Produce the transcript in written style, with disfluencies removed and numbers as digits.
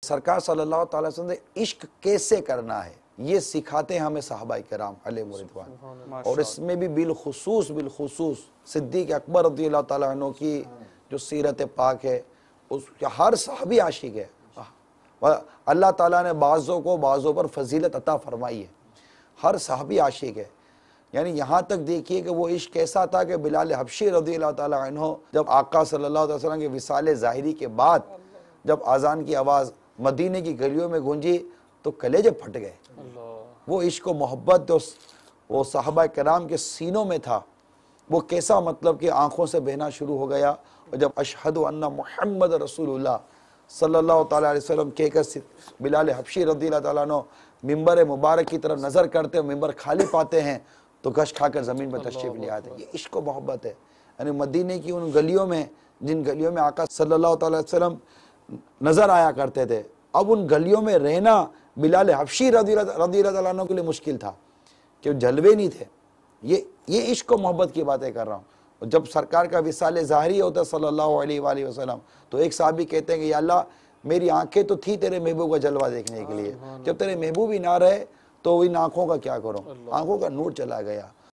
सरकार सल्लल्लाहु अलैहि वसल्लम ने इश्क कैसे करना है ये सिखाते हैं हमें सहाबाए किराम अलैहिम रिदवान। और इसमें भी बिलखुसूस सिद्दीक अकबर रज़ियल्लाहु ताला अन्हु की जो सीरत पाक है उसका हर सहाबी आशिक है। अल्लाह ताला ने बाज़ों को बाज़ों पर फजीलत अता फरमाई है, हर सहाबी आशिक है। यानी यहाँ तक देखिए कि वो इश्क कैसा था कि बिलाल हबशी रज़ियल्लाहु ताला अन्हु जब आका सल्लल्लाहु अलैहि वसल्लम के विसाले ज़ाहिरी के बाद जब आज़ान की आवाज़ मदीने की गलियों में गूंजी तो कलेजे फट गए। वो इश्क व मोहब्बत जो वो सहाबा कराम के सीनों में था वो कैसा मतलब कि आंखों से बहना शुरू हो गया। और जब अशहदु अन्ना मुहम्मद रसूलुल्लाह सल्लल्लाहु ताला अलैहि वसल्लम कहकर बिलाल हबशी रज़ियल्लाहु ताला अन्हु मिंबर मुबारक की तरफ नज़र करते मिंबर खाली पाते हैं तो गश खाकर ज़मीन पर तशरीफ़ ले आते। ये इश्क व मोहब्बत है। यानी मदीने की उन गलियों में जिन गलियों में आका सल्लल्लाहु अलैहि वसल्लम नज़र आया करते थे, अब उन गलियों में रहना बिलाल हबशी रज़ियल्लाहु अन्हु के लिए मुश्किल था कि जलवे नहीं थे। ये इश्क व मोहब्बत की बातें कर रहा हूँ। और जब सरकार का विसाले ज़ाहिरी होता है सल्लल्लाहु अलैहि वसल्लम तो एक साहबी कहते हैं कि या अल्लाह मेरी आंखें तो थी तेरे महबूब का जलवा देखने के लिए, जब तेरे महबूब ही ना रहे तो इन आँखों का क्या करूँ, आँखों का नूर चला गया।